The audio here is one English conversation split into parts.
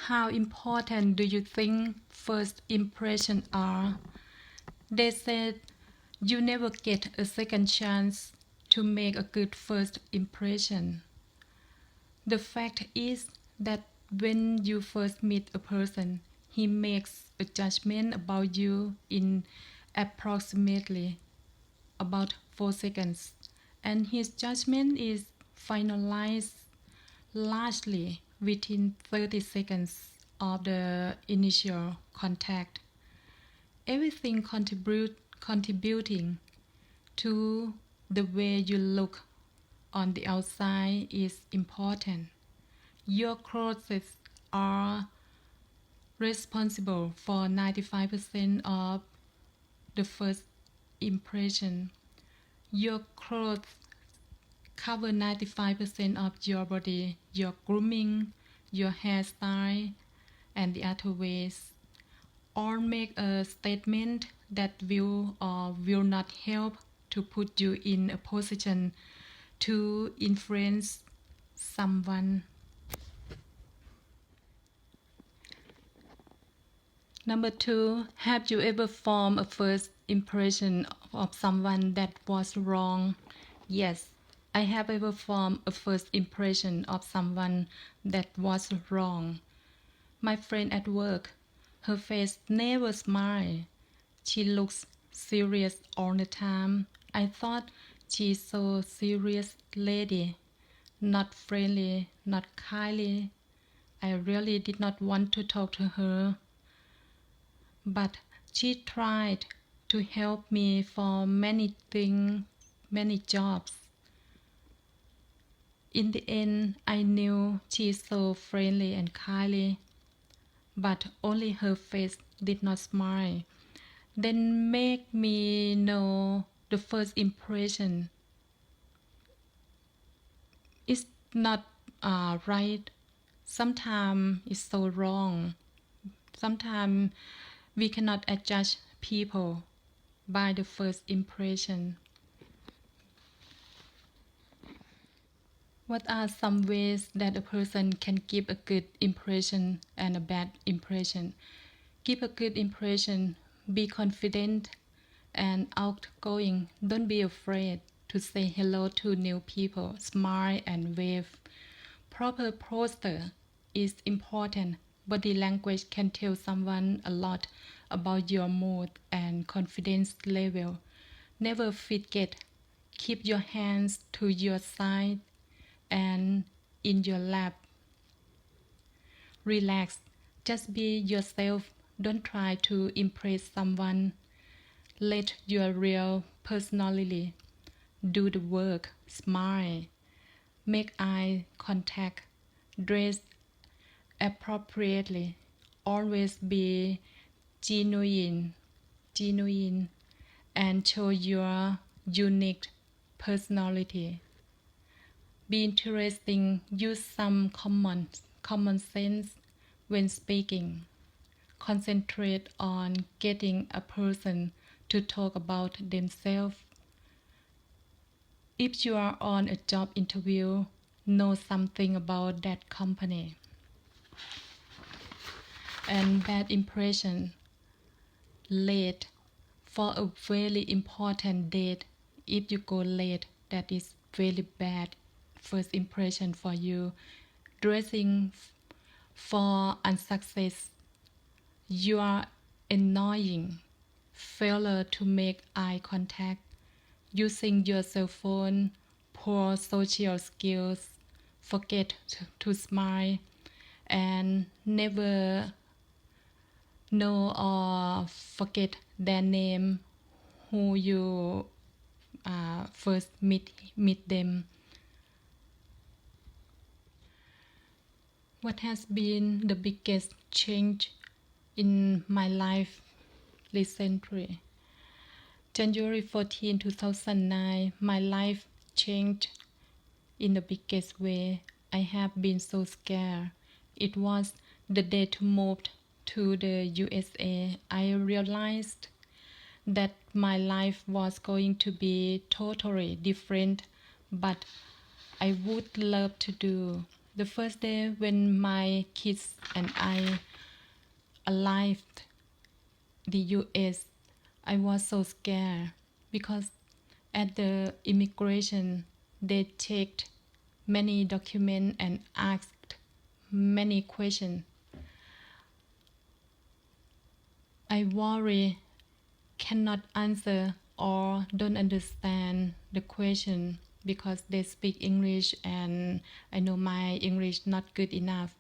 How important do you think first impressions are? They said you never get a second chance to make a good first impression. The fact is that when you first meet a person, he makes a judgment about you in approximately about 4 seconds, and his judgment is finalized largely within 30 seconds of the initial contact. Everything contributing to the way you look on the outside is important. Your clothes are responsible for 95% of the first impression. Your clothes cover 95% of your body. Your grooming, your hairstyle, and the other ways all make a statement that will or will not help to put you in a position to influence someone. Number 2, have you ever formed a first impression of someone that was wrong? Yes, I have ever formed a first impression of someone that was wrong. My friend at work, her face never smiled. She looks serious all the time. I thought she's so serious lady, not friendly, not kindly. I really did not want to talk to her. But she tried to help me for many things, many jobs. In the end, I knew she is so friendly and kindly, but only her face did not smile. Then make me know the first impression is not right. Sometimes it's so wrong. Sometimes we cannot judge people by the first impression. What are some ways that a person can give a good impression and a bad impression? Give a good impression, be confident and outgoing. Don't be afraid to say hello to new people. Smile and wave. Proper posture is important. Body language can tell someone a lot about your mood and confidence level. Never forget, keep your hands to your side and in your lap. Relax, just be yourself. Don't try to impress someone. Let your real personality do the work. Smile, make eye contact, dress appropriately. Always be genuine, and show your unique personality. Be interesting. Use some common sense when speaking. Concentrate on getting a person to talk about themselves. If you are on a job interview, know something about that company. And bad impression. Late for a very important date. If you go late, that is very bad first impression for you. Dressing for unsuccess. You are annoying. Failure to make eye contact. Using your cell phone. Poor social skills. Forget to smile. And never know or forget their name who you first meet them. What has been the biggest change in my life recently? January 14, 2009, my life changed in the biggest way. I have been so scared. It was the day to move to the USA. I realized that my life was going to be totally different, but I would love to do The first day when my kids and I arrived the US, I was so scared because at the immigration they checked many documents and asked many questions. I worry cannot answer or don't understand the question because they speak English and I know my English not good enough.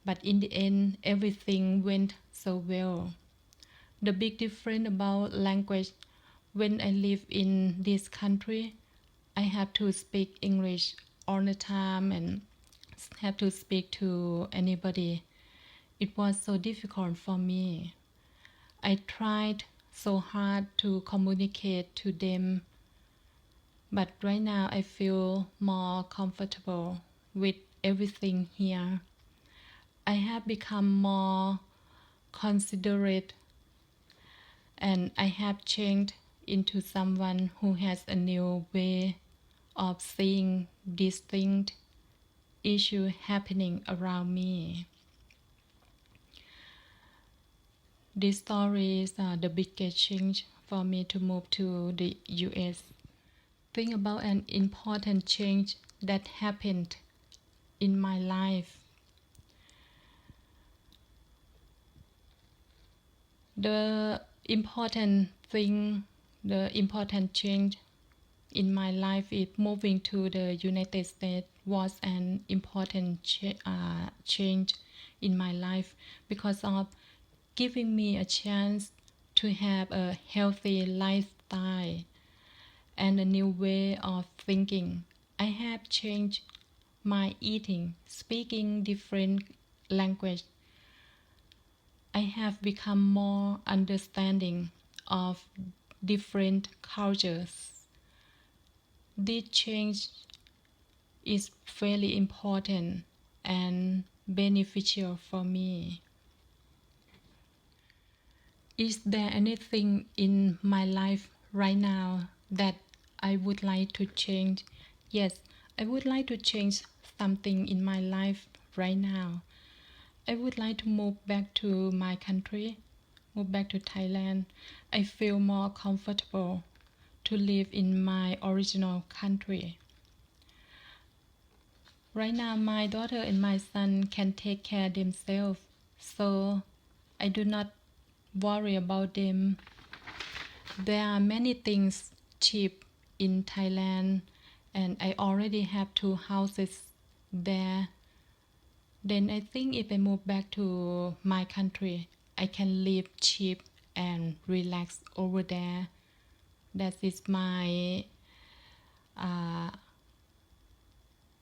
But in the end, everything went so well. The big difference about language, when I live in this country, I have to speak English all the time and have to speak to anybody. It was so difficult for me. I tried so hard to communicate to them, but right now I feel more comfortable with everything here. I have become more considerate and I have changed into someone who has a new way of seeing distinct issues happening around me. These stories are the biggest change for me to move to the US. Think about an important change that happened in my life. The important change in my life is moving to the United States was an important change in my life because of giving me a chance to have a healthy lifestyle and a new way of thinking. I have changed my eating, speaking different language. I have become more understanding of different cultures. This change is very important and beneficial for me. Is there anything in my life right now that I would like to change? Yes, I would like to change something in my life right now. I would like to move back to my country, move back to Thailand. I feel more comfortable to live in my original country. Right now, my daughter and my son can take care of themselves, so I do not worry about them. There are many things cheap in Thailand, and I already have 2 houses there. Then I think if I move back to my country, I can live cheap and relax over there. That is my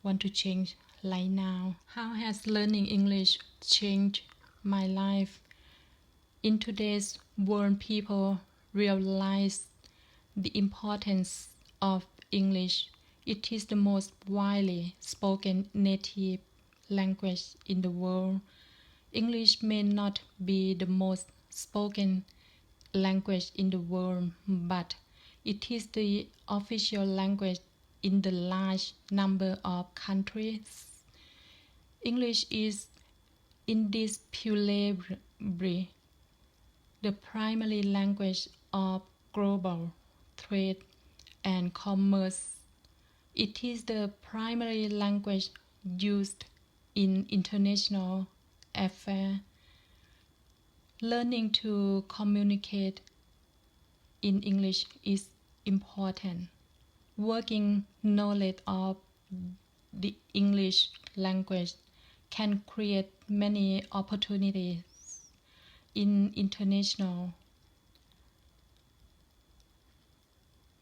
want to change right now. How has learning English changed my life? In today's world, people realize the importance of English. It is the most widely spoken native language in the world. English may not be the most spoken language in the world, but it is the official language in the large number of countries. English is indisputably the primary language of global trade and commerce. It is the primary language used in international affairs. Learning to communicate in English is important. Working knowledge of the English language can create many opportunities in international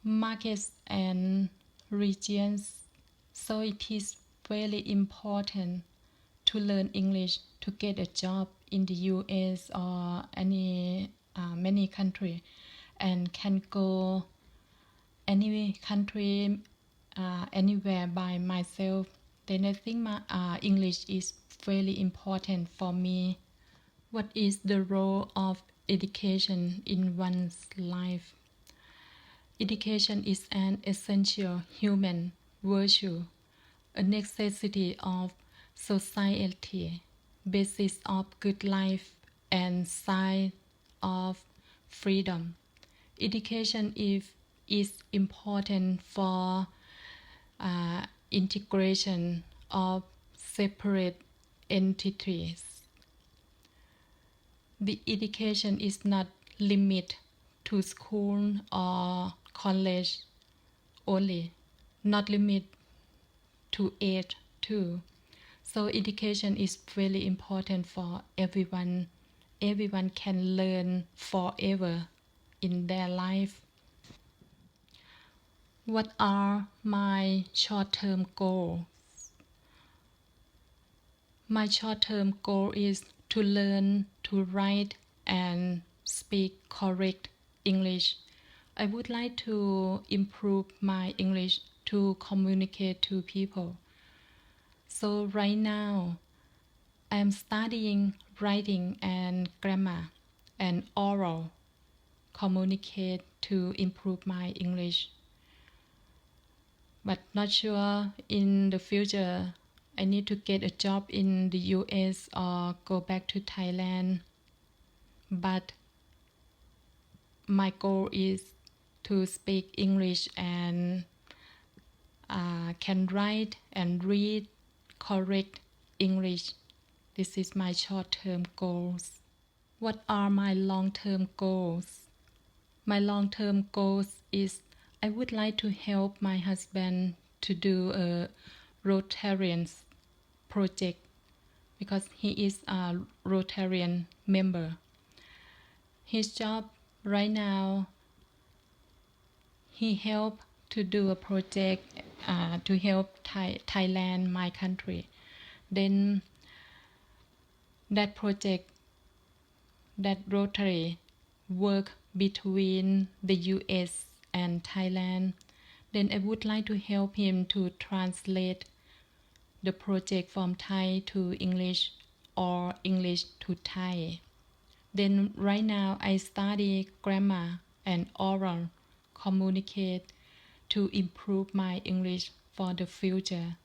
markets and regions. So it is very important to learn English to get a job in the US or many country and can go any country anywhere by myself. Then I think my English is very important for me. What is the role of education in one's life? Education is an essential human virtue, a necessity of society, basis of good life, and sign of freedom. Education is important for integration of separate entities. The education is not limited to school or college only, not limited to age too. So education is very important for everyone. Everyone can learn forever in their life. What are my short-term goals? My short-term goal is to learn to write and speak correct English. I would like to improve my English to communicate to people. So right now, I am studying writing and grammar and oral communicate to improve my English. But not sure in the future I need to get a job in the US or go back to Thailand. But my goal is to speak English and can write and read correct English. This is my short-term goals. What are my long-term goals? My long-term goals is I would like to help my husband to do a Rotarian project because he is a Rotarian member. His job right now, he helped to do a project to help Thailand, my country. Then that project, that Rotary work between the US and Thailand. Then I would like to help him to translate the project from Thai to English or English to Thai. Then right now I study grammar and oral communicate to improve my English for the future.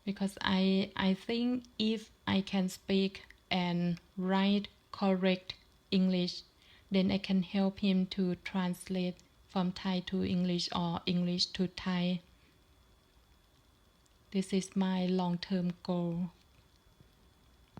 Because I think if I can speak and write correct English, then I can help him to translate from Thai to English or English to Thai. This is my long-term goal.